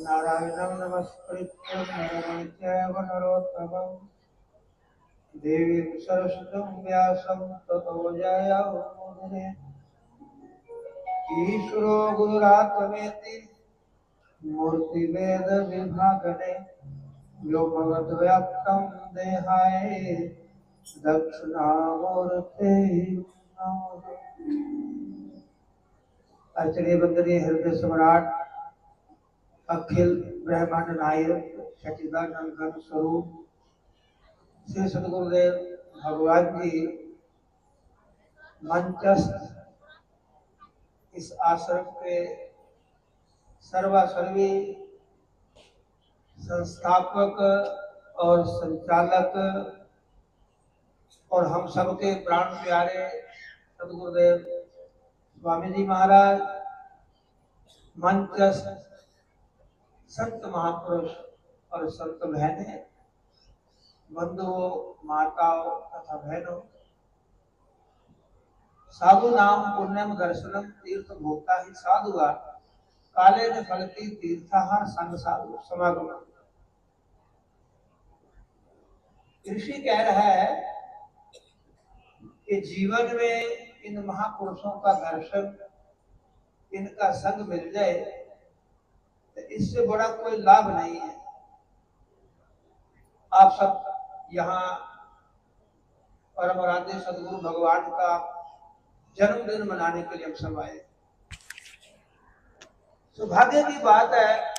नारायणं नमस्कृत्य नरं चैव नरोत्तमं देवीं सरस्वतीं व्यासं ततो जयमुदीरये। ईश्वरो गुरुरात्मेति मूर्तिभेदविभागिने व्योमवद्व्याप्तं देहाय दक्षिणामूर्ते नमः। अर्चनीय वंदनीय हृदय सम्राट अखिल ब्रह्मांड नायक सच्चिदानंद घन स्वरूप श्री सद्गुरुदेव भगवान जी मंचस्थ इस आश्रम के सर्वासर्वी संस्थापक और संचालक और हम सबके प्राण प्यारे सद्गुरुदेव स्वामी जी महाराज, मंचस्थ संत महापुरुष और संत बहनें, बंधुओं, माताओं तथा बहनों, साधु नाम पुण्यम दर्शनम तीर्थ भोक्ता ही साधुआ काले न फलती तीर्था संग साधु समागम। ऋषि कह रहा है कि जीवन में इन महापुरुषों का दर्शन, इनका संग मिल जाए तो इससे बड़ा कोई लाभ नहीं है। आप सब यहाँ परम आराध्य सद्गुरु भगवान का जन्मदिन मनाने के लिए हम सब आए। सौभाग्य की बात है,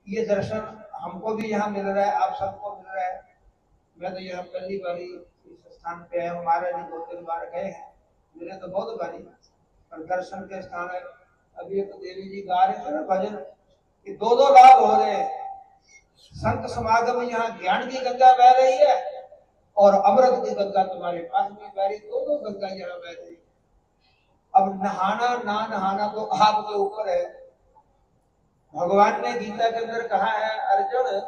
ये दर्शन हमको भी यहाँ मिल रहा है, आप सबको मिल रहा है। मैं तो यहाँ पहली बारी इस स्थान पे है, हमारे लिए 2-3 बार गए हैं, मिले तो बहुत बारी, और दर्शन के स्थान है। अभी एक देवी जी गा रहे थे ना भजन कि 2-2 लाभ हो रहे हैं। संत समागम में यहाँ ज्ञान की गंगा बह रही है और अमृत की गंगा तुम्हारे पास में बह रही, 2-2 गंगा यहाँ बह रही। अब नहाना ना नहाना तो आपके ऊपर है। भगवान ने गीता के अंदर कहा है, अर्जुन,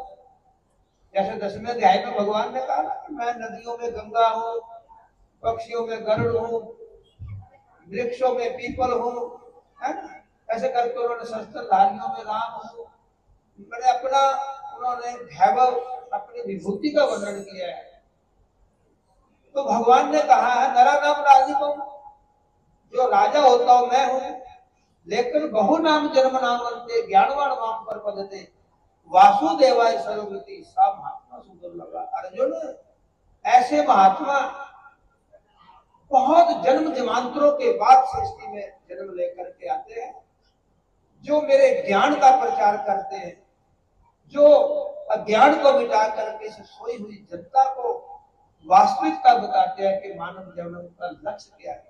जैसे 10वें अध्याय में भगवान ने कहा कि मैं नदियों में गंगा हूँ, पक्षियों में गरुड़ हूँ, वृक्षों में पीपल हूँ, है ना? ऐसे करके उन्होंने शस्त्रधारियों में राम हूँ। मैंने अपना, उन्होंने वैभव, अपनी विभूति का वर्णन किया है। तो भगवान ने कहा है, नरा नाम राजीवम, जो राजा होता हूं मैं हूं, लेकिन बहु नाम जन्म नामंते ज्ञानवान माम पर पदते वासुदेवाय सर्वगति सा महात्मा सुदुर्लभा। अर्जुन, ऐसे महात्मा बहुत जन्म जन्मांतरों के बाद सृष्टि में जन्म लेकर के आते हैं, जो मेरे ज्ञान का प्रचार करते हैं, जो अज्ञान को मिटा करके सोई हुई जनता को वास्तविकता बताते हैं कि मानव जन्म का लक्ष्य क्या है।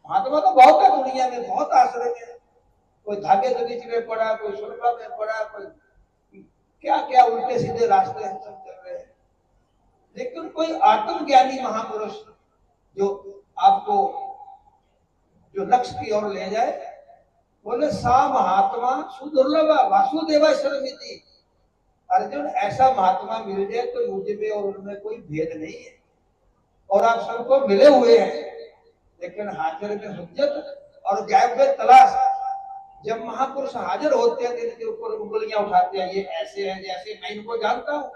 महात्मा तो बहुत है दुनिया में, बहुत आश्रय है, कोई धागे के बीच में पड़ा, कोई सुरक्षा में पड़ा, कोई क्या क्या उल्टे सीधे रास्ते हम सब चल रहे हैं। लेकिन कोई आत्मज्ञानी महापुरुष जो आपको जो लक्ष्य की ओर ले जाए, बोले सा महात्मा सुदुर्लभ वासुदेवा सर्वमिति। अर्जुन, ऐसा महात्मा मिल जाए तो मुझ में और उनमें कोई भेद नहीं है, और आप सबको मिले हुए हैं, लेकिन हाजिर में हुज्जत और गायब में तलाश। जब महापुरुष हाजिर होते हैं तो इनके ऊपर उंगलियां उठाते हैं, ये ऐसे हैं जैसे मैं इनको जानता हूँ,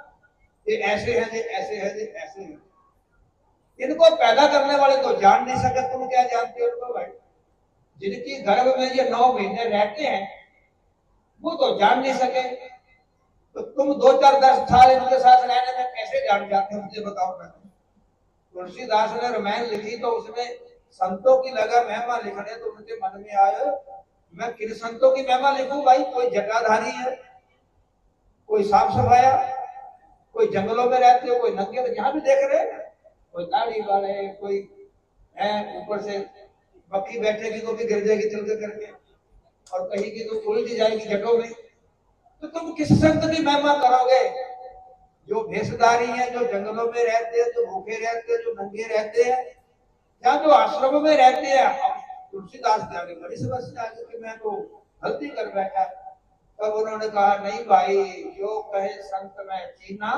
ये ऐसे हैं ये ऐसे हैं ये ऐसे हैं। इनको पैदा करने वाले तो जान नहीं सके, तुम क्या जानते हो इनको भाई? जिनकी गर्भ में ये 9 महीने रहते हैं वो तो जान नहीं सके, तो तुम 2-4-10 साल इनके साथ रहने में कैसे जान जाते हो, मुझे बताओ ना। तुलसीदास ने रामायण लिखी तो उसमें संतों की लगा महिमा लिखने, तो उनके मन में आया मैं किन संतों की महिमा लिखूं भाई? कोई जटाधारी है, कोई साफ सफाया, कोई जंगलों में रहते हो, कोई नंगे, तो जहां भी देख रहे हैं, कोई दाढ़ी वाले, कोई है ऊपर से बक्की बैठेगी तो भी गिर जाएगी चल के करके, और कहीं की तो उलझ जाएगी जटों में। तो तुम किस संत की महिमा करोगे? जो भेषधारी है, जो जंगलों में रहते हैं, जो भूखे रहते हैं, जो नंगे रहते हैं, या जो आश्रम में रहते हैं। अब तुलसीदास ने आगे बड़ी समस्या आ गई कि मैं तो गलती कर बैठा। तब उन्होंने कहा, नहीं भाई, जो कहे संत में चीना,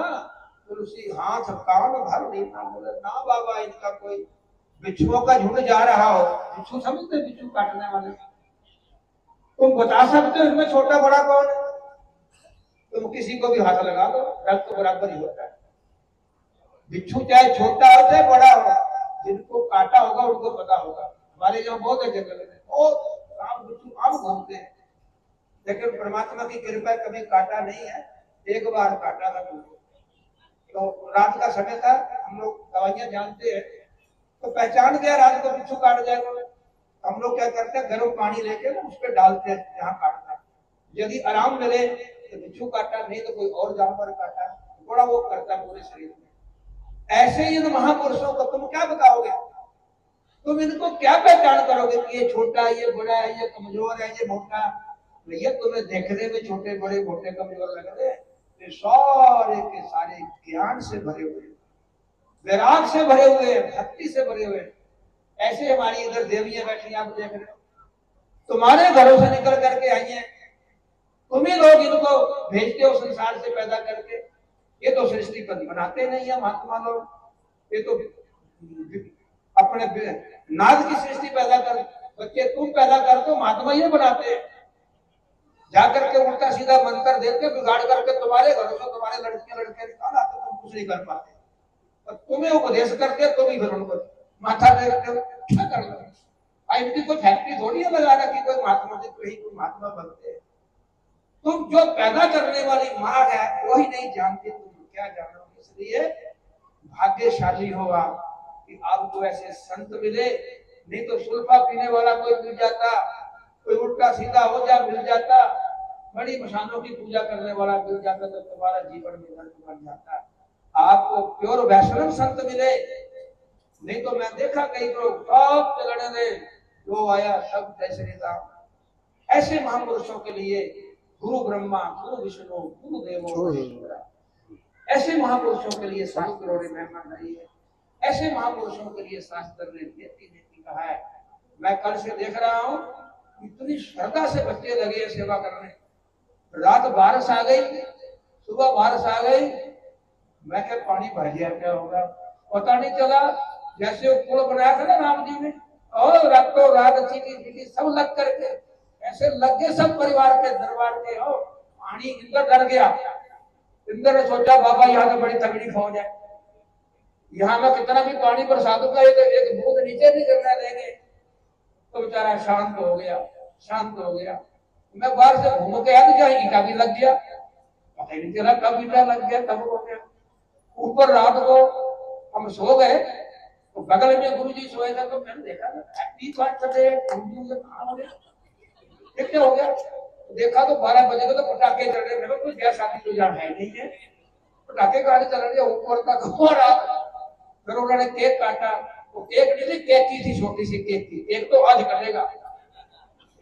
तुलसी हाथ कान भर लेना। बोले ना बाबा, इनका कोई बिच्छुओं का झुंड जा रहा हो, बिच्छू समझते, बिच्छू काटने वाले, तुम बता सकते हो इसमें छोटा बड़ा कौन है? तुम किसी को भी हाथ लगा दो, रक्त तो बराबर ही होता है। बिच्छू चाहे छोटा हो चाहे बड़ा हो, जिनको काटा होगा उनको पता होगा। हमारे यहाँ बहुत है जंगल में, बहुत आम बिच्छू आम घूमते हैं, लेकिन परमात्मा की कृपा कभी काटा नहीं है। एक बार काटा था तो रात का समय था, हम लोग दवाइयां जानते हैं, तो पहचान गया रात को बिच्छू काट जाएगा। हम लोग क्या करते हैं, गर्म पानी लेके ना उस पर डालते हैं जहाँ काटना, यदि आराम मिले तो बिच्छू काटा, नहीं तो कोई और जानवर काटा, बड़ा वो करता है पूरे शरीर में। ऐसे ही इन महापुरुषों को तुम क्या बताओगे? तुम इनको क्या पहचान करोगे कि ये छोटा, ये बड़ा है, ये कमजोर है, ये मोटा? ये तुम्हें देखने में छोटे बड़े मोटे कमजोर लग रहे हैं, ये सारे के सारे ज्ञान से भरे हुए, वैराग से भरे हुए, भक्ति से भरे हुए। ऐसे हमारी इधर देवियां बैठी, आप देख रहे हो, तुम्हारे घरों से निकल करके आई हैं, तुम्ही लोग इनको भेजते हो संसार से पैदा करके। ये तो सृष्टि पर बनाते नहीं है महात्मा लोग, ये तो अपने नाद की सृष्टि पैदा कर, बच्चे तुम पैदा कर दो, महात्मा ये बनाते हैं। जाकर के उल्टा सीधा मंत्र देते बिगाड़ करके तुम्हारे घरों से तुम्हारे लड़के निकाल आते, तुम कुछ नहीं कर पाते, और तुम्हें उपदेश करके तुम ही फिर उनको माथा टेकते हो। क्या कर लो, इनकी कोई फैक्ट्री थोड़ी है लगाना कि कोई महात्मा से कोई महात्मा बनते हैं। तुम जो पैदा करने वाली माँ है वही नहीं जानती, तुम क्या जानोगे। इसलिए भाग्यशाली हो आप कि आपको ऐसे संत मिले, नहीं तो सुल्फा पीने वाला कोई मिल जाता, कोई उल्टा सीधा हो जा मिल जाता, बड़ी मशानों की पूजा करने वाला मिल जाता, तो तुम्हारा जीवन में नर्क बन जाता। आपको प्योर वैष्णव संत मिले, नहीं तो मैं देखा कई लोग सब चलने दे, जो आया सब जय श्री राम। ऐसे महापुरुषों के लिए गुरु ब्रह्मा, गुरु विष्णु, गुरु देवो महेश्वरा, ऐसे महापुरुषों के लिए शास्त्रों ने महिमा कही है। ऐसे महापुरुषों के लिए शास्त्र ने नेति नेति कहा है। मैं कल से देख रहा हूं, इतनी श्रद्धा से बच्चे लगे सेवा करने। रात बारिश आ गई, सुबह बारिश आ गई, मैं क्या पानी भर गया, क्या होगा पता नहीं चला। जैसे वो पुल बनाया था ना राम जी ने, और रातों रात चीटी सब लग करके ऐसे लग गए, सब परिवार के दरबार के हो। पानी इंद्र डर गया, इंद्र ने सोचा बाबा यहाँ तो बड़ी तगड़ी फौज है, यहाँ में कितना भी पानी बरसा दूंगा एक बूंद नीचे नहीं गिरना देंगे। तो बेचारा शांत हो गया, शांत हो गया। मैं बाहर से घूम के आया, जहाँ ईटा भी लग गया, पता ही नहीं चला कब ईटा लग गया, कब हो गया। ऊपर रात को हम सो गए, तो बगल में गुरु जी सोए थे, तो मैंने देखा क्या हो गया। देखा तो 12 बजे को तो पटाखे चल रहे थे, कोई गैस शादी तो यहाँ है नहीं है, पटाखे गाड़ी चल रही है ऊपर तक हो रहा। फिर उन्होंने केक काटा, तो केक नहीं थी, केक की थी, छोटी सी केक थी। केक तो आज कटेगा,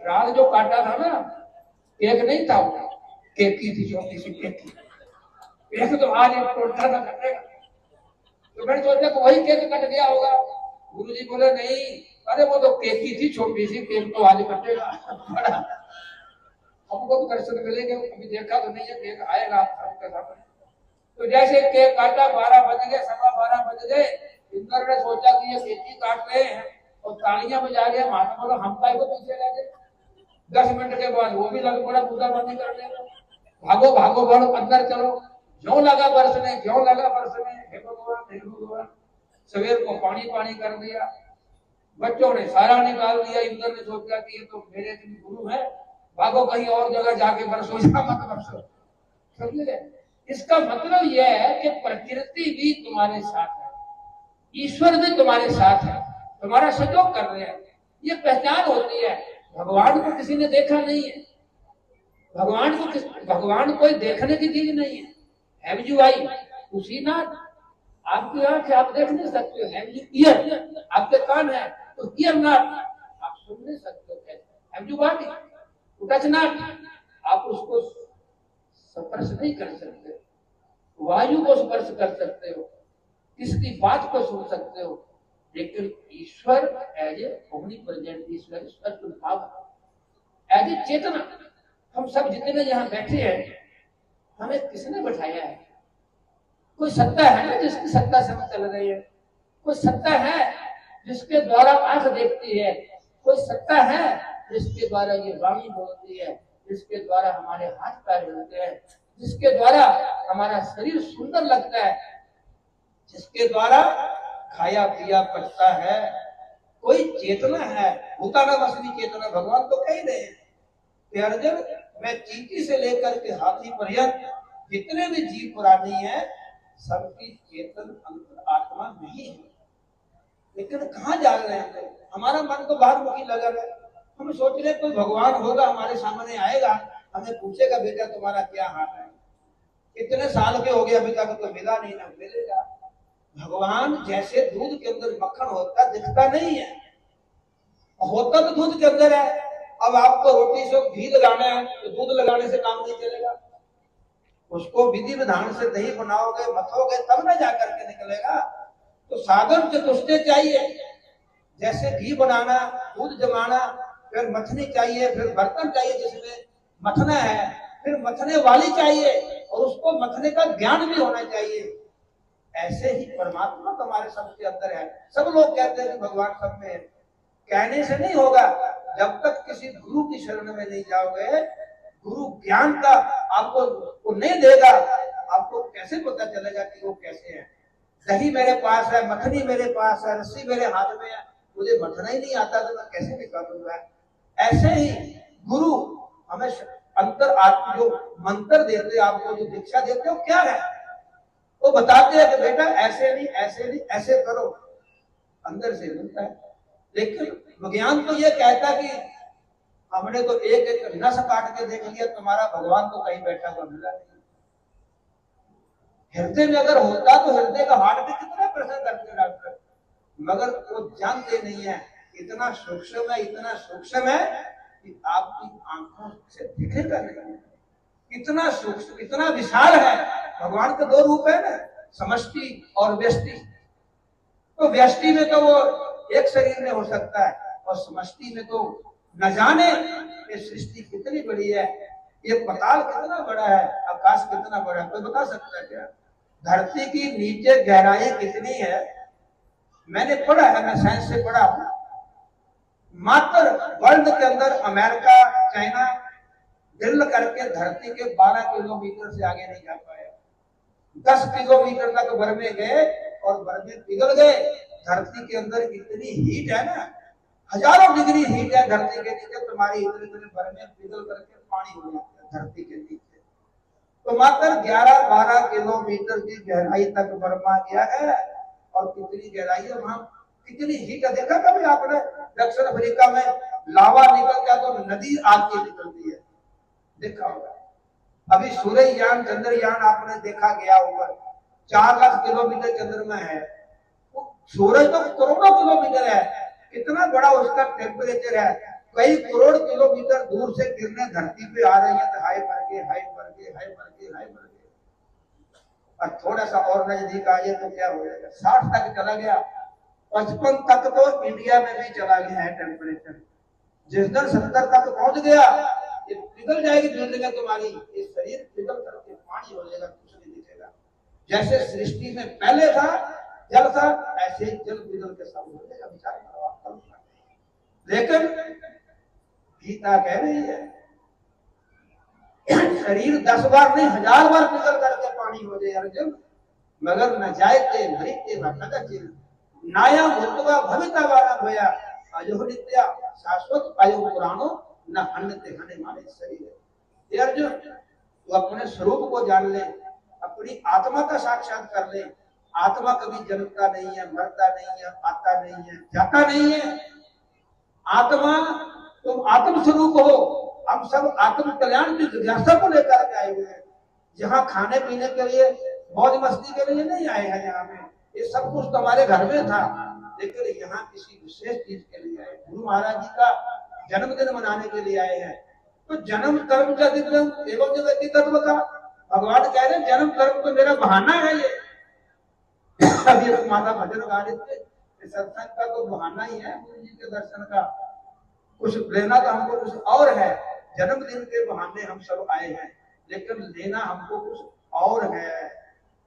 रात जो काटा था ना केक नहीं था, वो केक की थी, छोटी सी केक थी। केक तो आज एक टोटा ना कटेगा। तो मैंने सोचा कि वही केक कट गया होगा। गुरुजी बोले नहीं, अरे वो तो केक की थी, छोटी सी, केक तो आज कटेगा। हमको भी दर्शन मिलेंगे, अभी देखा तो नहीं है, केक आएगा आपके सामने। तो जैसे केक काटा, 12 बज गए, 12:15 बज गए। इंद्र ने सोचा कि ये केक काट रहे हैं और तालियां बजा रहे हैं, महात्मा लोग हम को पीछे रह गए। 10 मिनट के बाद वो भी लग पड़ा पूजा बंदी करने में। भागो भागो बढ़ो, अंदर चलो। ज्यों लगा बरसने, ज्यों लगा बरसने, हे भगवान हे भगवान। सवेर को पानी पानी कर दिया, बच्चों ने सारा निकाल दिया। इंद्र ने सोचा कि ये तो मेरे गुरु है, भागो कहीं और जगह जाके बरसो, मत बरसो। समझे? इसका मतलब यह है कि प्रकृति भी तुम्हारे साथ है, ईश्वर भी तुम्हारे साथ है, तुम्हारा सहयोग कर रहे हैं। ये पहचान होती है। भगवान को किसी ने देखा नहीं है, भगवान कोई देखने की चीज नहीं है। Have you eye to see not, आपकी आंख आप देख नहीं सकते हो। हैव यू ईयर, आपके कान है तो हियर नॉट, आप सुन नहीं सकते हो। Have you body to touch not, आप उसको स्पर्श नहीं कर सकते। वायु को स्पर्श कर सकते हो, किसकी बात को सुन सकते हो, लेकिन ईश्वर एज ए ओमनी प्रेजेंट, ईश्वर सत्य भाव, एज ए चेतना। हम सब जितने यहाँ बैठे हैं, हमें किसने बैठाया है? कोई सत्ता है ना जिसकी सत्ता से हम चल रहे हैं, कोई सत्ता है जिसके द्वारा आंख देखती है, कोई सत्ता है जिसके द्वारा ये वाणी बोलती है, जिसके द्वारा हमारे हाथ पैर हिलते हैं, जिसके द्वारा हमारा शरीर सुंदर लगता है, जिसके द्वारा खाया पिया पचता है, कोई चेतना है, भूतानावसनी चेतना। भगवान तो कह रहे हैं कि अर्जुन, मैं चींटी से लेकर के हाथी पर्यंत जितने भी जीव प्राणी हैं, सबकी चेतन अंतर आत्मा नहीं है। लेकिन कहाँ जा रहे हैं? हमारा मन तो बाहर मुखी लगा है। हम सोच रहे कोई भगवान होगा, हमारे सामने आएगा, हमें पूछेगा बेटा तुम्हारा क्या हाल है, कितने साल के हो गए अभी तक तो मिला नहीं, ना मिलेगा। भगवान जैसे दूध के अंदर मक्खन होता दिखता नहीं है, होता तो दूध के अंदर है। अब आपको रोटी से घी लगाना है तो दूध लगाने से काम नहीं चलेगा, उसको विधि विधान से दही बनाओगे, मथोगे, तब ना जाकर के निकलेगा। तो साधन चतुष्टय चाहिए, जैसे घी बनाना, दूध जमाना, फिर मथनी चाहिए, फिर बर्तन चाहिए जिसमें मथना है, फिर मथने वाली चाहिए, और उसको मथने का ज्ञान भी होना चाहिए। ऐसे ही परमात्मा तुम्हारे सबके अंदर है। सब लोग कहते हैं कि भगवान सब में है, कहने से नहीं होगा। जब तक किसी गुरु की शरण में नहीं जाओगे, गुरु ज्ञान का आपको नहीं देगा, आपको कैसे पता चलेगा कि वो कैसे है। दही मेरे पास है, मखनी मेरे पास है, रस्सी मेरे हाथ में है, मुझे मथना ही नहीं आता तो मैं कैसे निकालूंगा। ऐसे ही गुरु हमें अंतर आत्मा जो मंत्र देते, आपको जो दीक्षा देते हो क्या है, वो बताते हैं कि बेटा ऐसे नहीं, ऐसे नहीं, ऐसे करो, अंदर से मिलता है। लेकिन विज्ञान तो ये कहता कि हमने तो एक एक नस काट के देख लिया, तुम्हारा भगवान तो कहीं बैठा हुआ मिला नहीं। हृदय में अगर होता तो हृदय का हार्ट में कितना प्रश्न करते डॉक्टर, मगर वो जानते नहीं है। इतना सूक्ष्म है, इतना सूक्ष्म है कि आपकी आंखों से दिखेगा नहीं। इतना सूक्ष्म, इतना विशाल है। भगवान के दो रूप है ना, समष्टि और व्यष्टि। तो व्यष्टि में तो वो एक शरीर में हो सकता है, और समष्टि में तो न जाने ये सृष्टि कितनी बड़ी है, ये पताल कितना बड़ा है, आकाश कितना बड़ा है, कोई बता सकता है क्या? धरती की नीचे गहराई कितनी है? मैंने पढ़ा है, मैं साइंस से पढ़ा हूं। मात्र वर्ल्ड के अंदर अमेरिका, चाइना ड्रिल करके धरती के 12 किलोमीटर से आगे नहीं जा पाया। 10 किलोमीटर तक बर्मे गए और बर्मे पिघल गए। धरती के अंदर इतनी हीट है ना, हजारों डिग्री हीट है धरती के नीचे। तुम्हारी इतने इतने बर्मे पिघल करके पानी हो जाता है धरती के नीचे। तो मात्र 11-12 किलोमीटर की गहराई तक बर्मा गया है, और कितनी गहराई है वहां, कितनी हीट है। देखा कभी आपने दक्षिण अफ्रीका में लावा निकलता तो नदी आग की निकलती है, देखा होगा। अभी सूर्ययान, चंद्रयान आपने देखा गया होगा, 4 लाख किलोमीटर चंद्र में है। सूरज तो करोड़ों किलोमीटर है, कितना बड़ा उसका टेम्परेचर है। कई करोड़ किलोमीटर दूर से किरणें धरती पे आ रही है, तो हाय मर के, हाय मर के, हाय मर के, हाय मर के। और थोड़ा सा और नजदीक आ जाए तो क्या हो जाएगा, 60 तक चला गया, 55 तक तो इंडिया में भी चला गया है टेम्परेचर। जिस दिन 70 तक पहुंच गया, ये पिघल जाएगी बिल्डिंग तुम्हारी, ये शरीर पिघल करके पानी हो जाएगा, कुछ नहीं दिखेगा। जैसे सृष्टि में पहले था जल था, ऐसे ही जल पिघल के सब हो जाएगा। विचार करो आप। लेकिन गीता कह रही है शरीर 10 बार नहीं 1000 बार पिघल करके पानी हो जाए अर्जुन, मगर न जायते मरिते न कदाचित नाया भूतवा भविता वाला भया अजो नित्या शाश्वत आयु पुराणो न हन्नते हने माने शरीर। ये अर्जुन तू अपने स्वरूप को जान ले, अपनी आत्मा का साक्षात कर ले। आत्मा कभी जन्मता नहीं है, मरता नहीं है, आता नहीं है, जाता नहीं है। आत्मा, तुम आत्म स्वरूप हो। हम सब आत्म कल्याण की जिज्ञासा को लेकर के आए हुए हैं। यहाँ खाने पीने के लिए, मौज मस्ती के लिए नहीं आए हैं। यहाँ में ये सब कुछ तो हमारे घर में था, लेकिन यहाँ किसी विशेष चीज के लिए आए। गुरु महाराज जी का जन्मदिन मनाने के लिए आए हैं। तो जन्म कर्म का दिन एवं जगति तत्व का भगवान कह रहे हैं, जन्म कर्म तो मेरा बहाना है। ये अभी माता भजन गा रहे थे, सत्संग का तो बहाना ही है गुरु जी के दर्शन का। कुछ लेना तो हमको कुछ और है। जन्मदिन के बहाने हम सब आए हैं, लेकिन लेना हमको कुछ और है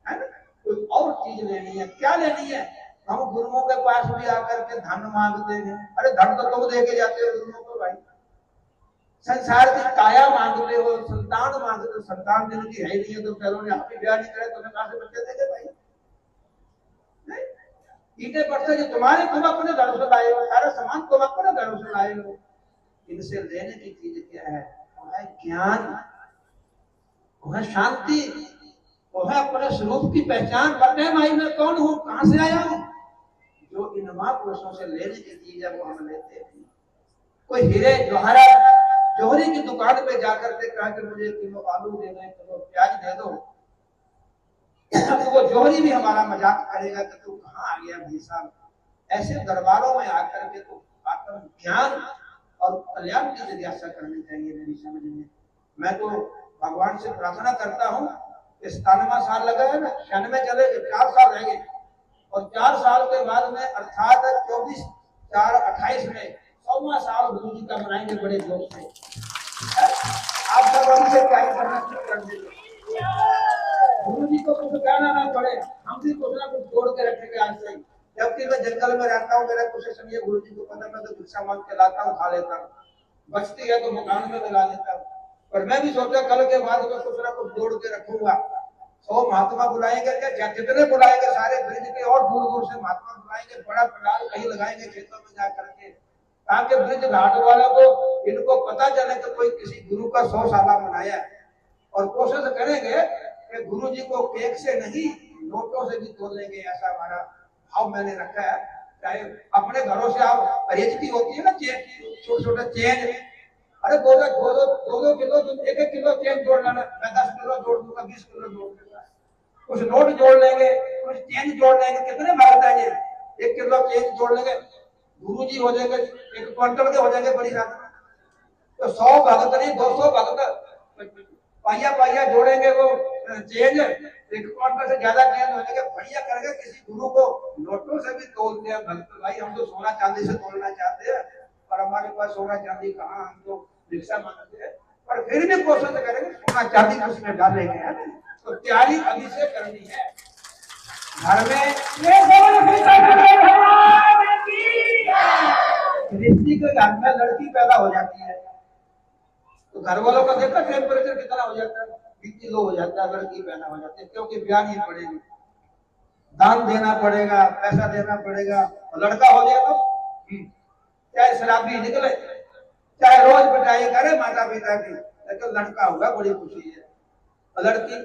ना? कोई और चीज लेनी है। क्या लेनी है? हम गुरुओं के पास भी आकर के धन मांगते हैं। अरे धन तो तुम दे के जाते हो गुरुओं को भाई, संसार की काया मांगते हो, संतान मांगते हो, संतान देने की है नहीं है तो पहले आप ही ब्याह नहीं करे तो कहां से बच्चे देंगे भाई? ईटे पत्थर जो तुम्हारे तुम अपने घरों से लाए हो, सारा सामान तुम अपने घरों से लाए हो, इनसे लेने की चीज क्या है? वो है ज्ञान, वो है शांति, वो है अपने स्वरूप की पहचान। पता है भाई मैं कौन हूं, कहां से आया हूं? जो इन महापुरुषों से लेने की चीज है वो हम लेते हैं। कोई हीरे जवाहरात जौहरी की दुकान पे जाकर के कहा कि मुझे किलो आलू दे दो, किलो प्याज दे दो, तो वो जौहरी भी हमारा मजाक करेगा कि तू कहां आ गया भाई साहब। ऐसे दरबारों में आकर के तो आकर ज्ञान और कल्याण की जिज्ञासा करनी चाहिए मेरी समझ में। मैं तो भगवान से प्रार्थना करता हूँ, 97वां साल लगा है ना, 96 चले, 4 साल रहेंगे, और 4 साल के बाद में अर्थात 24/4/28 में 100वां साल गुरु जी का मनाएंगे बड़े जोश से। आप सब हमसे क्या करना शुरू कर दीजिए, गुरु जी को कुछ कहना ना पड़े, हम भी कुछ ना कुछ जोड़ के रखेंगे आज से। जबकि मैं जंगल में रहता हूँ, मेरा कुछ समय गुरु जी को पता, मैं तो भिक्षा मांग के लाता हूँ, खा लेता हूँ, बचती है तो मकान में लगा लेता हूँ। पर मैं भी सोचा कल के बाद में कुछ ना कुछ जोड़ के रखूंगा। 100 महात्मा बुलाएंगे, क्या जितने बुलाएंगे सारे ब्रिज के और दूर दूर से महात्मा बुलाएंगे, बड़ा पंडाल कहीं लगाएंगे खेतों में जाकर के, ताकि ब्रिज घाट वालों को इनको पता चले कि कोई किसी गुरु का 100 साल मनाया है। और कोशिश करेंगे कि गुरु जी को केक से नहीं नोटों से भी तोड़ लेंगे, ऐसा हमारा भाव मैंने रखा है। चाहे अपने घरों से आप बेइज्जती होती है ना, चेन, छोटे छोटे चेन, अरे दो किलो, तुम 1 किलो चेन जोड़ लेना, मैं 10 किलो जोड़ दूंगा, 20 किलो जोड़ दूंगा, कुछ नोट जोड़ लेंगे, कुछ चेन जोड़ लेंगे, कितने भागता है ये, 1 किलो चेन जोड़ लेंगे, गुरु जी हो जाएंगे 1 क्विंटल के हो जाएंगे बड़ी रात में। तो 100 भगत नहीं 200 भगत पाइया पाइया जोड़ेंगे, वो चेंज 1 क्विंटल से ज्यादा चेंज हो जाएंगे, बढ़िया करेंगे। किसी गुरु को नोटों से भी तोलते हैं भक्त भाई, हम तो सोना चांदी से तोलना चाहते हैं, पर हमारे पास सोना चांदी कहाँ, हम तो भिक्षा मांगते हैं, पर फिर भी कोशिश करेंगे सोना चांदी उसमें डालेंगे, है ना। तो तैयारी अभी से करनी है। घर में रिश्ती के घर में लड़की पैदा हो जाती है तो घर वालों का देखा टेम्परेचर कितना हो जाता है, बीपी लो हो जाता है, लड़की पैदा हो जाती है, क्योंकि ब्याह नहीं पड़ेगी, दान देना पड़ेगा, पैसा देना पड़ेगा, और लड़का हो जाए तो चाहे शराबी निकले, चाहे रोज पिटाई करे माता पिता की, लेकिन लड़का होगा बड़ी खुशी है। और लड़की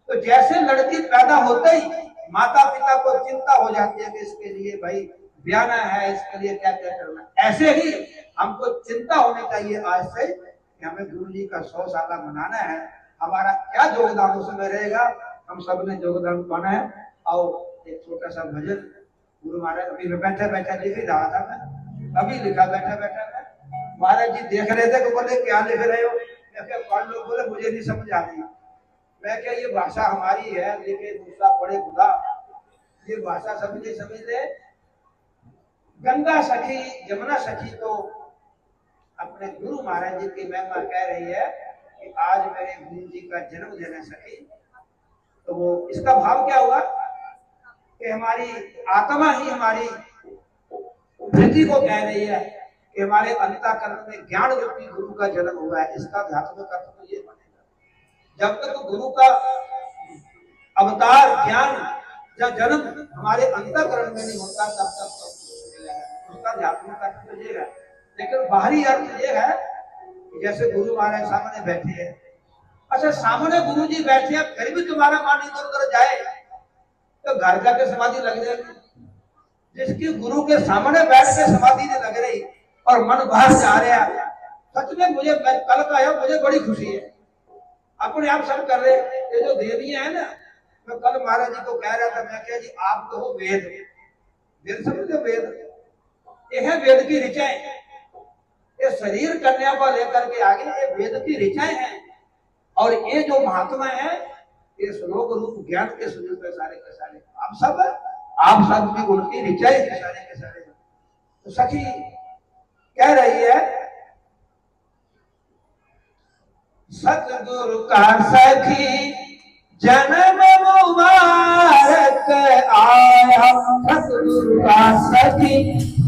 तो जैसे लड़की पैदा होते ही माता पिता को चिंता हो जाती है कि इसके लिए भाई ब्याना है, इसके लिए क्या क्या करना है। ऐसे ही हमको चिंता होनी चाहिए आज से कि हमें गुरु जी का 100 साल मनाना है, हमारा क्या योगदान उसमें रहेगा, हम सब ने योगदान पाना है। और एक छोटा सा भजन गुरु महाराज, अभी बैठे बैठे लिख ही रहा था, मैं अभी लिखा बैठा बैठा मैं, महाराज जी देख रहे थे, बोले क्या लिख रहे हो, मैं क्या पढ़ लो, बोले मुझे नहीं समझ आ रही, मैं क्या ये भाषा हमारी है, लेकिन दूसरा पढ़े खुदा, ये भाषा सभी नहीं समझते। गंगा सखी यमुना सखी तो अपने गुरु महाराज जी की महिमा कह रही है कि आज मेरे गुरु जी का जन्मदिन है सखी। तो वो इसका भाव क्या हुआ कि हमारी आत्मा ही हमारी वृत्ति को कह रही है कि हमारे अंतःकरण में ज्ञान रूपी गुरु का जन्म हुआ है। इसका आध्यात्मिक अर्थ तो ये बनेगा, जब तक गुरु का अवतार ज्ञान या जन्म हमारे अंतःकरण में नहीं होता तब तक उसका आध्यात्मिक अर्थ तो ये है। लेकिन बाहरी अर्थ ये है कि जैसे गुरु महाराज सामने बैठे हैं, अच्छा सामने गुरु जी बैठे हैं, फिर भी तुम्हारा मन इधर उधर जाए तो घर जाके समाधि लग जाएगी। जिसकी गुरु के सामने बैठ के समाधि नहीं लग रही और मन बाहर जा रहा है, सच में मुझे कल का है, मुझे बड़ी खुशी है, अपने आप सब कर रहे। ये जो देवियां है ना, मैं कल महाराज जी को कह रहा था, मैं क्या जी आप तो हो वेद, वेद समझते वेद, ये है वेद की ऋचाएं, ये शरीर कन्या को लेकर के आगे ये वेद की ऋचाएं हैं, और ये जो महात्मा है ये श्लोक रूप ज्ञान के स्वरूप है सारे के सारे, आप सब भी उनकी ऋचाएं सारे के सारे। तो सखी कह रही है सतगुरु का सखी जन्म मुबारक आया, सतगुरु का सखी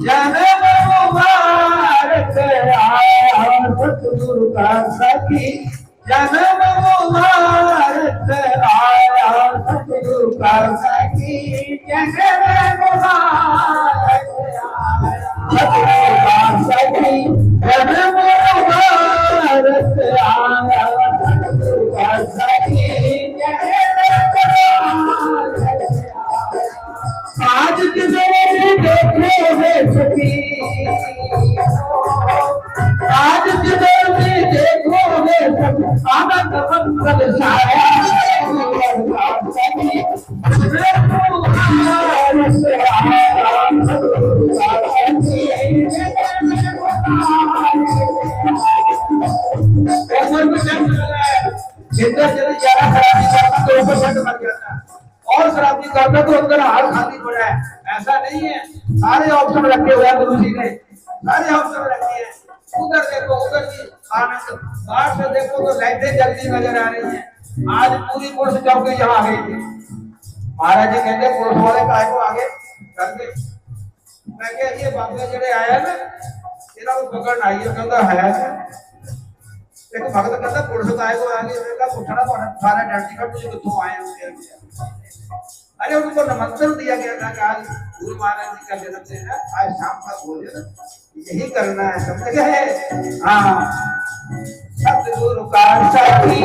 जन्म मुबारक आया सतगुरु का सखी जन्म मुबारक आया सतगुरु का सखी जन्म मुबारक सतगुरु का सखी जन्म मुबारक आया सतगुरु का सखी आज किसे देखो है सखी आज किसे देखो है सखी आनंद मंगल छाया और शराबी करता तो अंदर हार खाती पड़ा है। ऐसा नहीं है, सारे ऑप्शन रखे हुए हैं गुरु जी ने, सारे ऑप्शन रखे हैं। उधर देखो उधर भी आनंद, बाहर से देखो तो लाइटें जलती नजर आ रही हैं। आज पूरी पुलिस चौकी यहाँ आ गई थी। महाराज जी कहते पुलिस वाले काय को आगे करके मैं क्या ये बाबे जड़े आया ना इन्हों को पकड़ना आई कहता है एक भगत कहता पुलिस काय को आगे उनका पूछना तो सारा डंडी का तुझे कितों आए हो। अरे उनको निमंत्रण दिया गया था कि आज गुरु महाराज जी का जन्मदिन है, आज शाम का भोजन यही करना है, समझ गए? हाँ सतगुरु का सखी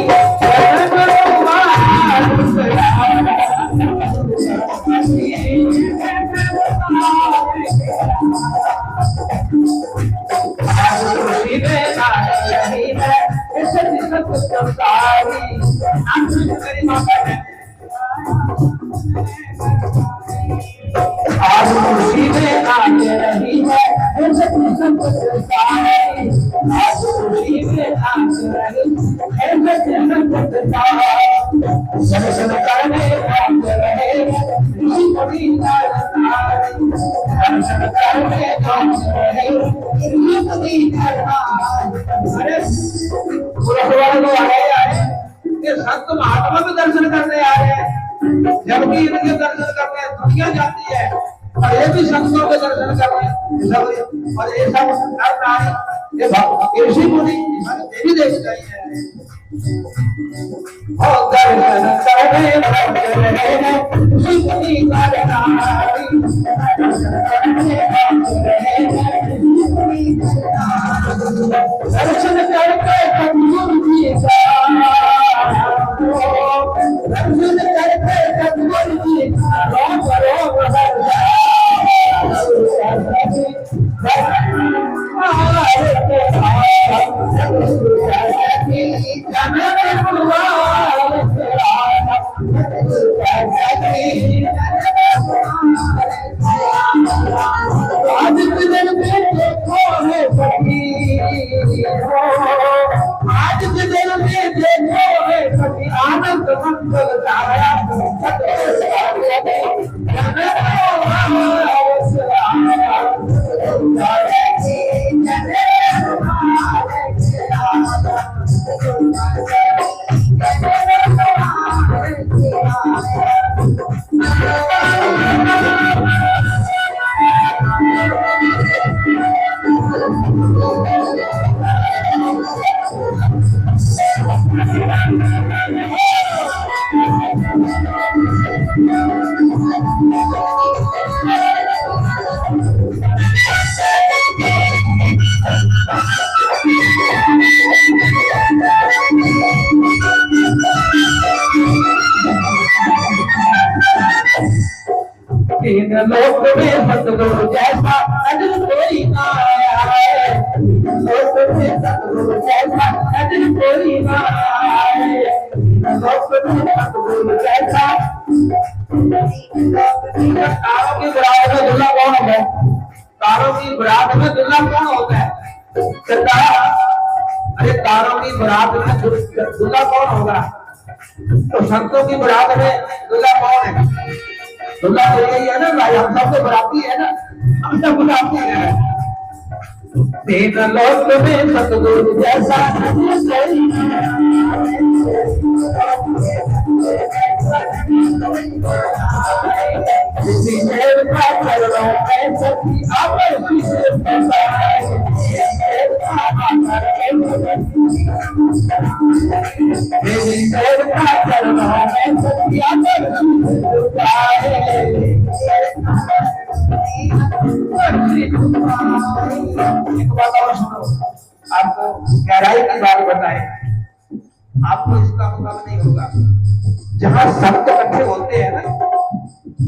आज खुशी में आके रही है आज खुशी में आके रही दर्शन करने आके रहे दर्शन करने आके रहे अरे पुलिस वाले तो आए ये संत महात्मा भी दर्शन करने आ रहे हैं, जबकि इनके दर्शन करने दुनिया जाती है और ये भी संतों के दर्शन कर रहे हैं सब। और ये सब नर नारी ये ऋषि मुनि ये भी देख चाहिए और दर्शन करने ऋषि मुनि नर नारी दर्शन करके सतगुरु जी का दर्शन करके सतगुरु जी रोम रोम आज के दिन में देखो है सखी आज के दिन में देखो है सखी आनंद मंगल छाया तीन लोक में सतगुरु जैसा अजर कोई ना आया है, लोक में सतगुरु जैसा अजर कोई ना आया है, लोक में सतगुरु जैसा। तारों की बरात में दूल्हा कौन होता है? तारों की बरात में दूल्हा कौन होता है? अरे तारों की बरात में दूल्हा कौन होगा? तो संतों की बरात में दूल्हा कौन है? दूल्हा तो यही है ना भाई, हम सब तो बराती है ना, हम सब बराती है। तीन लोक में सतगुरु जैसा किसी देव का करवा है सखी आप आपको गहराई की बात बताए, आपको इसका मतलब नहीं होगा। जहां संत इकट्ठे होते हैं ना,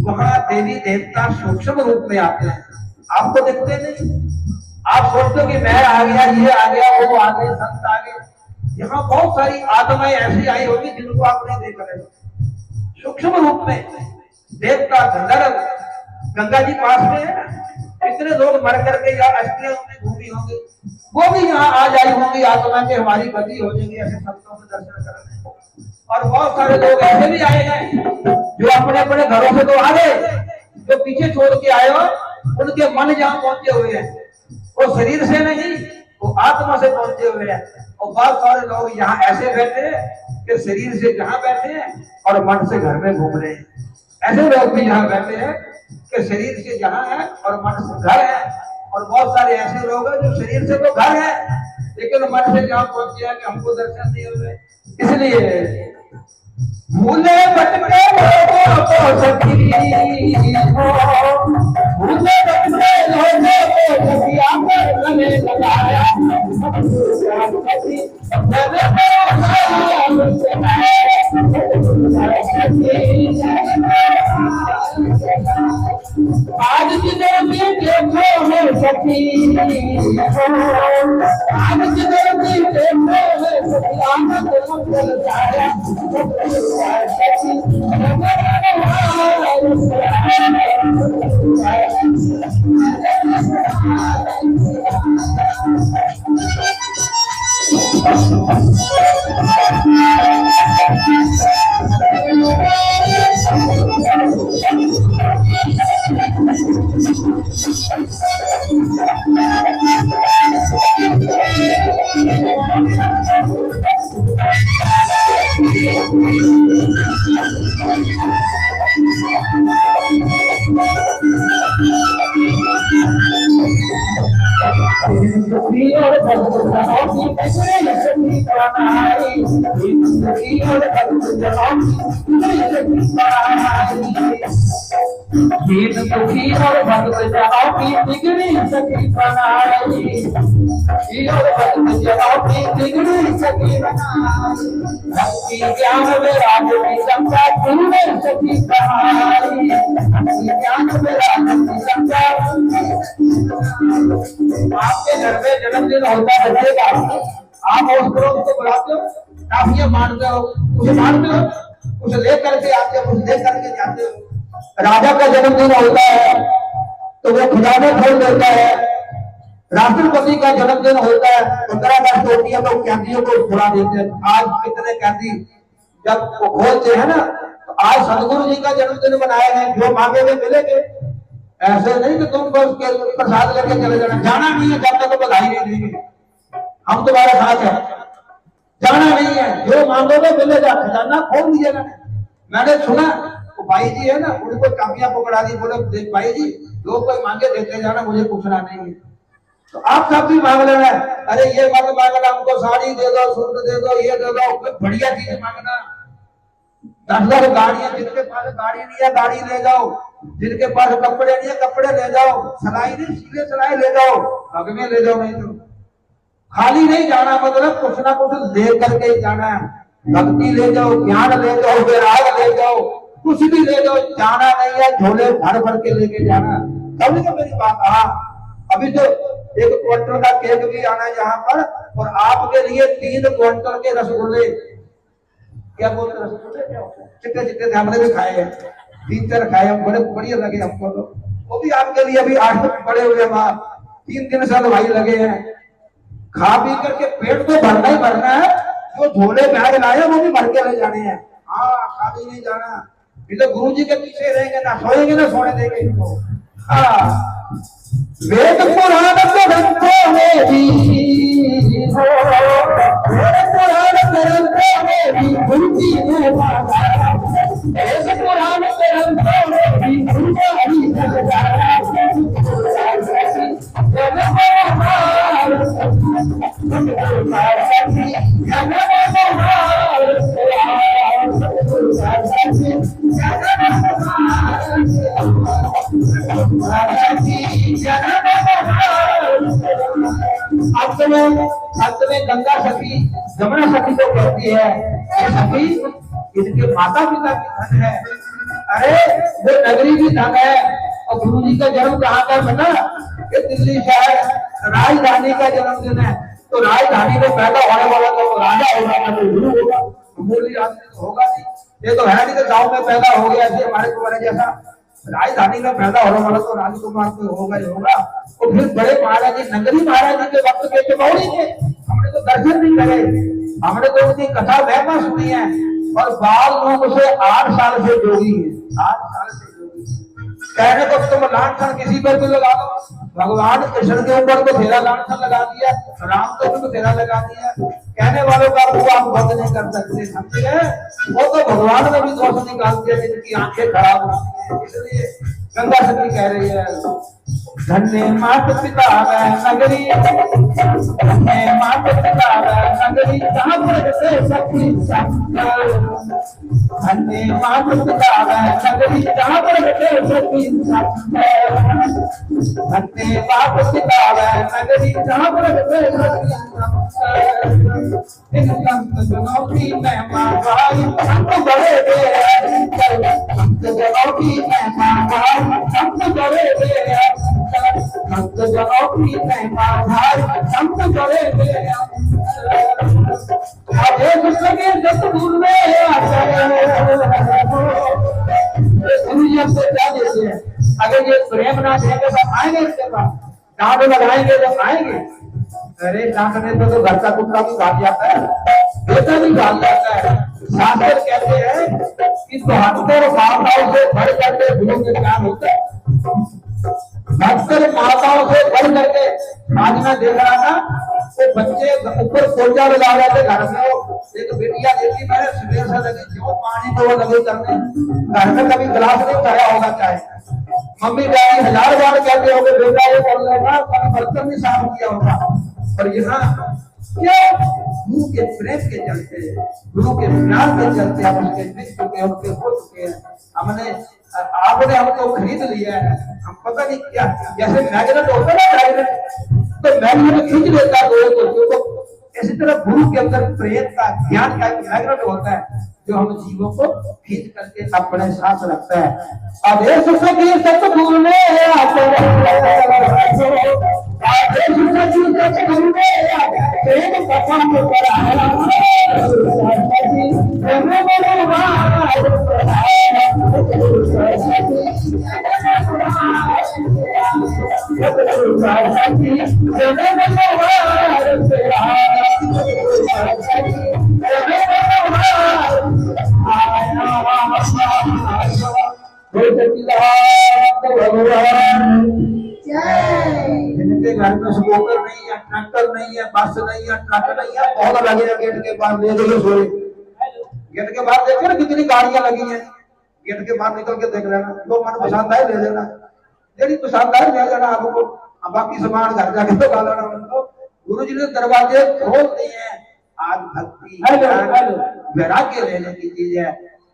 वहां देवी देवता सूक्ष्म रूप में आते हैं, आपको दिखते नहीं। आप सोचते हो कि मैं आ गया, ये आ गया, वो आ गए, संत आ गए। यहाँ बहुत सारी आत्माएं ऐसी आई होगी जिनको आप नहीं देख रहे। सूक्ष्म रूप में देवता गंधर्व, गंगा जी पास में है, कितने लोग मर करके या अस्थियां में घूमी होंगी, वो भी यहाँ आ जाई होंगी आत्मा के, हमारी गति हो जाएगी ऐसे संतों से दर्शन करने। और बहुत सारे लोग ऐसे भी आए हैं जो अपने अपने घरों से तो आ गए, जो पीछे छोड़ के आए हो, उनके मन जहाँ पहुंचे हुए हैं, वो शरीर से नहीं, वो आत्मा से पहुंचे हुए हैं। और बहुत सारे लोग यहाँ ऐसे बैठे हैं कि शरीर से जहाँ बैठे हैं और मन से घर में घूम रहे हैं। ऐसे लोग भी यहाँ बैठे हैं कि शरीर से जहाँ है और मन से घर है। और बहुत सारे ऐसे लोग हैं जो शरीर से तो घर है, लेकिन मन से जहाँ पहुंचे हैं कि हमको दर्शन नहीं हो रहे। इसलिए भूले भटके लोगों को सखी हो, भूले भटके लोगों को सखिया पर गले लगाया, आज जिधर भी देखो है सखी हो, आज जिधर भी देखो है सखी, आनंद मंगल जाया गीत दुखी और भक्त जहाँ की बिगड़ी सखी बनाई, और भक्त जहाँ की बिगड़ी सखी बनाई, भक्ति ज्ञान में राज की संख्या तुमने सखी बनाई, भक्ति ज्ञान में राज की संख्या। आपके घर में जन्मदिन होता है बच्चे का, आप उस लोग को बुलाते हो, काफियां मानते हो, उसे मानते हो, उसे लेकर के आते हो, उसे लेकर के जाते हो। राजा का जन्मदिन होता है तो वो खजाने खोल देता है, राष्ट्रपति का जन्मदिन होता है, 15 अगस्त होती है तो कैदियों को छुड़ा देते हैं। आज कितने कैदी जब वो खोलते हैं ना, तो आज सदगुरु जी का जन्मदिन मनाए हैं, जो मांगेंगे मिलेंगे। ऐसे नहीं कि तुम बस प्रसाद लेके चले जाना, जाना नहीं है जब तक तो बधाई नहीं देंगे, हम तुम्हारे साथ है, जाना नहीं है, जो मांगोगे मिलेगा, खजाना खोल दीजिएगा। मैंने सुना तो भाई जी है ना, उनको चाबियां पकड़ा दी, बोले देख भाई जी जो कोई मांगे देते जाना, मुझे पूछना नहीं है। तो आप सब भी मांग लेना, अरे ये मत मांगना, हमको साड़ी दे दो, सूट दे दो, ये दे दो, कोई बढ़िया चीज मांगना। 10 गाड़ियां, जिनके पास गाड़ी नहीं है गाड़ी ले जाओ, जिनके पास कपड़े नहीं है कपड़े ले जाओ, सिलाई नहीं सीधे सिलाई ले जाओ, हक में ले जाओ, नहीं तो खाली नहीं जाना, मतलब कुछ ना कुछ दे करके ही जाना है। भक्ति ले जाओ, ज्ञान ले जाओ, वैराग ले जाओ, कुछ भी ले जाओ, जाना नहीं है झोले भर भर के लेके जाना। तभी तो मेरी बात, हाँ अभी तो 1 क्विंटल का केक भी आना है यहाँ पर, और आपके लिए 3 क्विंटल के रसगुल्ले, क्या बोलते रसगुल्ले, क्या चिट्टे चिट्टे हमने भी खाए हैं, 3-4 खाए, हम बड़े बढ़िया लगे हमको तो, वो भी आपके लिए अभी 8 पड़े हुए वहां, 3 दिन से दवाई लगे हैं। खा पी करके पेट तो भरना ही भरना है, जो झोले बैग लाए वो भी भर के ले जाने हैं। हाँ खाली नहीं जाना, तो गुरु जी के पीछे रहेंगे, ना सोएंगे ना सोने देंगे इनको। हाँ वेद पुराण ग्रंथों में भी हो, वेद पुराण ग्रंथों में भी गुरु जी ने बताया, वेद पुराण ग्रंथों में भी गुरु जी ने बताया, अंत में गंगा सखी जमुना सखी को कहती है सखी इनके माता पिता की धन है, अरे वो नगरी भी धन है। और गुरु जी का जन्म कहाँ का बना, ये दिल्ली शहर राजधानी का जन्मदिन है, तो राजधानी में पैदा होने वाला तो राजा होगा ना तो गुरु होगा, मूली आदमी तो होगा नहीं। ये तो है नहीं कि गाँव में पैदा हो गया ऐसे हमारे तुम्हारे जैसा, राजधानी में पैदा होने वाला तो राजकुमार तो होगा ही होगा। तो फिर बड़े महाराज जी नगरी महाराज जी के वक्त के चमौड़ी थे, हमने तो दर्शन नहीं करे, हमने तो उनकी कथा महिमा सुनी है। और बाल लोग उसे 8 साल से जोगी है, 8 साल से जोगी कहने को तुम लांछन किसी पर भी लगा दो, भगवान कृष्ण के ऊपर तो तेरा लांछन लगा दिया, राम को भी तो तेरा लगा दिया, कहने वालों का वो आप बंद नहीं कर सकते, समझे। वो तो भगवान ने भी दोष निकाल दिया जिनकी आंखें खराब होती है। इसलिए गंगा सती कह रही है धन्य मात पिता नगरी, धन्य मात पिता नगरी जहाँ से सखी धन्य मात पिता नगरी जहाँ से सखी धन्य मात पिता नगरी जहाँ से जनों की महिमा भाई संत बड़े संत जनों की महिमा भाई संत बड़े संत जनों की महिमा भाई संत बड़े दूर में क्या देते हैं, अगर ये प्रेम ना देंगे तो आएंगे इसके पास, डांट लगाएंगे तो आएंगे। अरे डांटने पे तो घर का कुत्ता भी भाग जाता है, बेटा भी भाग जाता है। शास्त्र कहते हैं कि 72 माताओं से बढ़ करके गुरु के ज्ञान होता है, 72 माताओं से बढ़ करके। आज मैं देख रहा था वो बच्चे ऊपर पोचा लगा रहे थे घर में, एक बेटिया देखी मैंने सुबह से लगी जो पानी को वो लगे करने, घर में कभी गिलास नहीं उठाया होगा चाहे, मम्मी डैडी 1000 बार कहते होंगे बेटा ये कर लेगा, कभी बर्तन नहीं साफ किया होगा। और यहाँ क्यों, गुरु के प्रेम के चलते, गुरु के प्यार के चलते हम उसके मिल चुके, उनके हो चुके हैं। हमने आपने हमको खरीद लिया है, हम पता नहीं क्या, जैसे मैग्नेट होता है ना, मैग्नेट तो मैग्नेट खींच लेता है तो इसी तरह गुरु के अंदर प्रेम का ज्ञान का मैग्नेट होता है जो हम जीवों को खींच करके अपने साथ रखता है। आदेश सखी सतगुरु ने जिनके घर में स्कूटर नहीं है, ट्रैक्टर नहीं है, बस नहीं है, ट्रक नहीं है, बहुत लगे गेट के बाहर ले गए सोए, गेट के बाहर देखिए ना कितनी गाड़ियां लगी हैं, गेट के बाहर निकल के देख लेना, जो मन पसंद आए ले लेना, यदि पसंद आए ले लेना आपको, बाकी सामान घर जाके तो ला लेना। उनको गुरु जी ने दरवाजे खोल दिए हैं। आज भक्ति वैराग्य लेने की चीज है।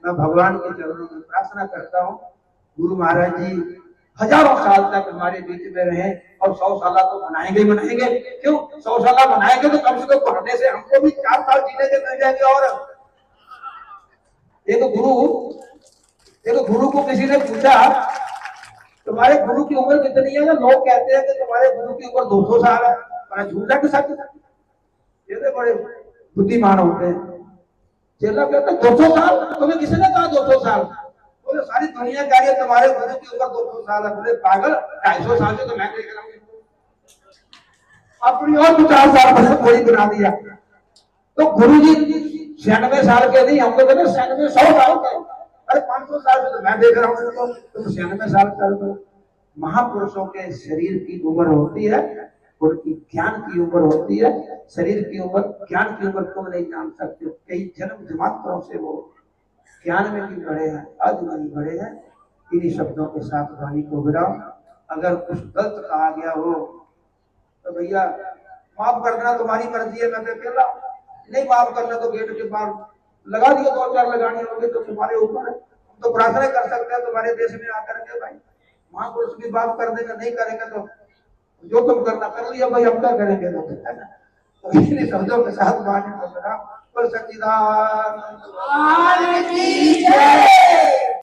मैं भगवान के चरणों में प्रार्थना करता हूँ गुरु महाराज जी हजारों साल तक हमारे बीच में रहे, और 100 साल तो मनाएंगे ही मनाएंगे। क्यों 100 साल मनाएंगे तो कम से कम पढ़ने से हमको भी 4 साल जीने के मिल जाएंगे। और एक गुरु को किसी ने पूछा तुम्हारे गुरु की उम्र कितनी है, लोग कहते हैं कि तुम्हारे गुरु की उम्र 200 साल है, पर झूठा के सच, ये तो बड़े बुद्धिमान होते हैं। चेला कहता 200 साल, तुम्हें किसी ने कहा 200 साल? बोले सारी दुनिया कह रही है तुम्हारे गुरु की उम्र 200 साल है। बोले पागल, 250 साल से तो मैं देख रहा हूँ, अपनी और 50 साल पहले कोई बना दिया। तो गुरु जी 96 साल के नहीं, हम तो कहते 96 100 साल के, अरे 500 साल से तो मैं देख रहा हूँ, तो 96 साल कर दो। महापुरुषों के शरीर की उम्र होती है, उनकी ज्ञान की उम्र होती है। शरीर की उम्र, ज्ञान की उम्र तुम नहीं जान सकते। कई जन्म जन्मांतरों से वो ज्ञान में भी बढ़े हैं, आज में भी बढ़े हैं। इन्हीं शब्दों के साथ वाणी को विराम। अगर कुछ गलत कहा गया हो तो भैया माफ कर देना, तुम्हारी मर्जी है। मैं तो अकेला, नहीं माफ करना तो गेट के बाहर लगा दिया, 2-4 लगानी होगी तो तुम्हारे ऊपर है। हम तो प्रार्थना कर सकते हैं तुम्हारे देश में आकर के, भाई महापुरुष भी माफ कर देगा, नहीं करेंगे तो जो तुम करना कर लिया भाई, हम क्या करेंगे तो, है ना। तो इन्हीं शब्दों के साथ वाणी को बना, बोल सच्चिदानंद भगवान की जय।